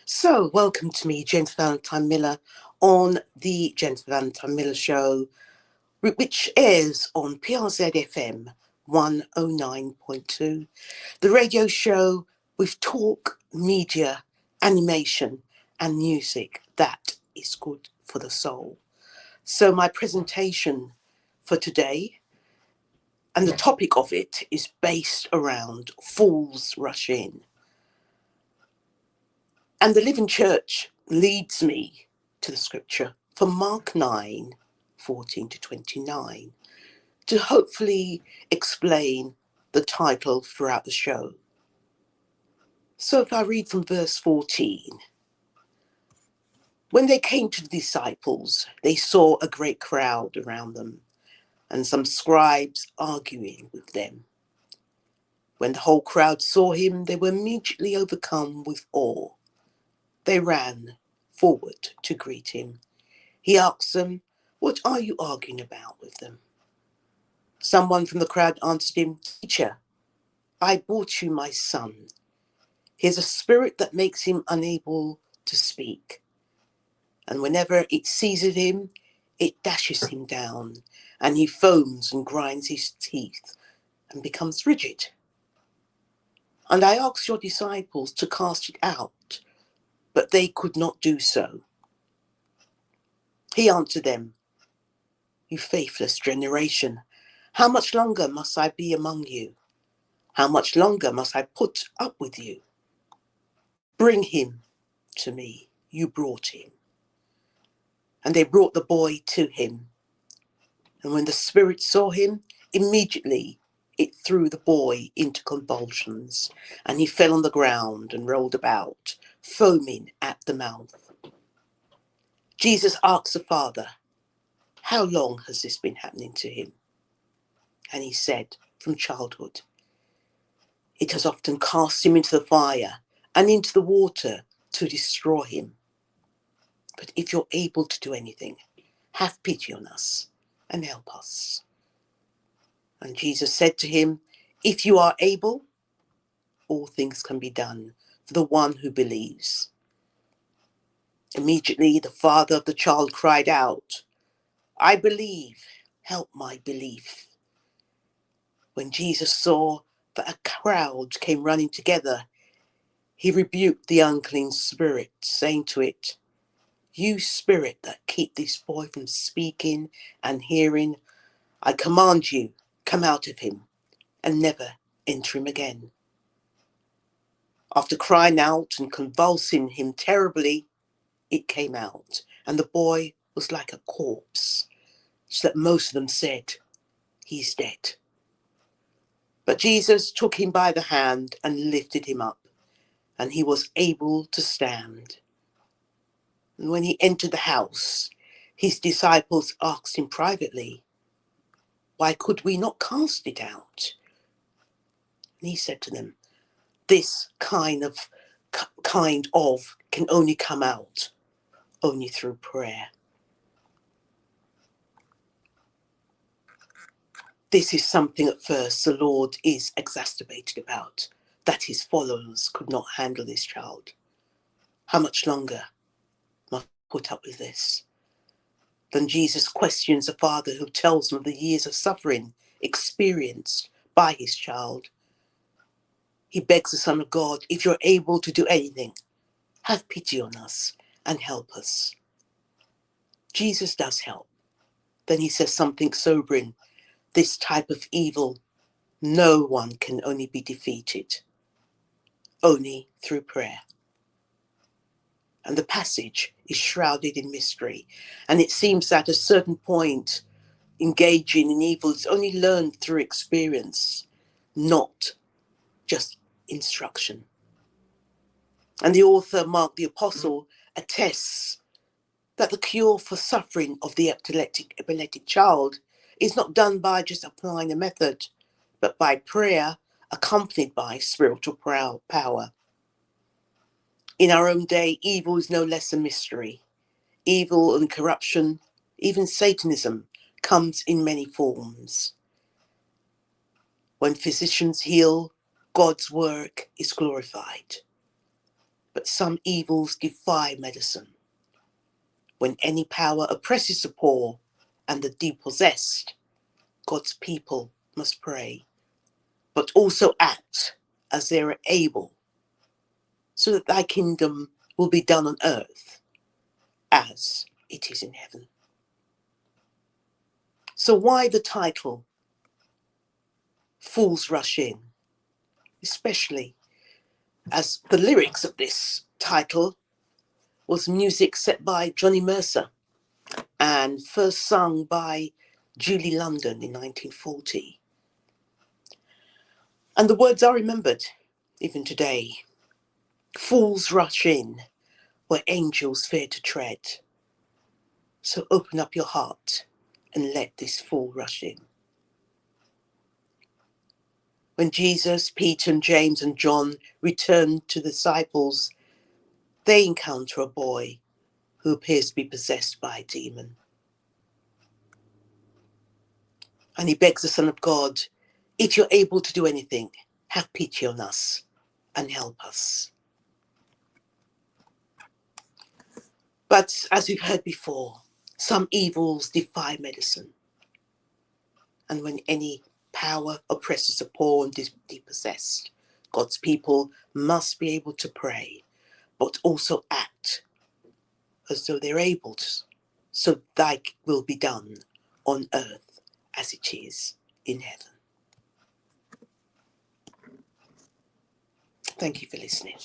So, welcome to me, James Valentine-Miller, on the James Valentine-Miller Show, which airs on PRZ FM 109.2, the radio show with talk, media, animation, and music that is good for the soul. So, my presentation for today, and the topic of it, is based around Fools Rush In. And the Living Church leads me to the scripture from Mark 9:14-29 to hopefully explain the title throughout the show. So if I read from verse 14, when they came to the disciples, they saw a great crowd around them and some scribes arguing with them. When the whole crowd saw him, they were immediately overcome with awe. They ran forward to greet him. He asked them, "What are you arguing about with them?" Someone from the crowd answered him, "Teacher, I brought you my son. He has a spirit that makes him unable to speak. And whenever it seizes him, it dashes him down, and he foams and grinds his teeth and becomes rigid. And I asked your disciples to cast it out, but they could not do so." He answered them, "You faithless generation, how much longer must I be among you? How much longer must I put up with you? Bring him to me." You brought him. And they brought the boy to him. And when the spirit saw him, immediately it threw the boy into convulsions, and he fell on the ground and rolled about, foaming at the mouth. Jesus asked the father, "How long has this been happening to him?" And he said, "From childhood. It has often cast him into the fire and into the water to destroy him. But if you're able to do anything, have pity on us and help us." And Jesus said to him, "If you are able, all things can be done for the one who believes." Immediately the father of the child cried out, "I believe, help my belief." When Jesus saw that a crowd came running together, he rebuked the unclean spirit, saying to it, "You spirit that keep this boy from speaking and hearing, I command you, come out of him and never enter him again." After crying out and convulsing him terribly, it came out, and the boy was like a corpse, so that most of them said, "He's dead." But Jesus took him by the hand and lifted him up, and he was able to stand. And when he entered the house, his disciples asked him privately, "Why could we not cast it out?" And he said to them, "This kind of can only come out only through prayer." This is something at first the Lord is exacerbated about, that his followers could not handle this child. How much longer must I put up with this? Then Jesus questions the father, who tells him of the years of suffering experienced by his child. He begs the Son of God, "If you're able to do anything, have pity on us and help us." Jesus does help. Then he says something sobering. This type of evil, no one can only be defeated, only through prayer. And the passage is shrouded in mystery. And it seems that at a certain point, engaging in evil is only learned through experience, not just instruction. And the author, Mark the Apostle, attests that the cure for suffering of the epileptic child is not done by just applying a method, but by prayer accompanied by spiritual power. In our own day, evil is no less a mystery. Evil and corruption, even Satanism, comes in many forms. When physicians heal, God's work is glorified. but some evils defy medicine. When any power oppresses the poor and the depossessed, God's people must pray, but also act as they are able, so that thy kingdom will be done on earth as it is in heaven. So why the title, Fools Rush In? Especially as the lyrics of this title was music set by Johnny Mercer and first sung by Julie London in 1940. And the words are remembered even today. Fools rush in where angels fear to tread. So open up your heart and let this fool rush in. When Jesus, Peter and James and John returned to the disciples, they encounter a boy who appears to be possessed by a demon. And he begs the Son of God, if you're able to do anything, have pity on us and help us. But as we've heard before, some evils defy medicine. And when any power oppresses the poor and depossessed, God's people must be able to pray, but also act as though they're able to, so thy will be done on earth as it is in heaven. Thank you for listening.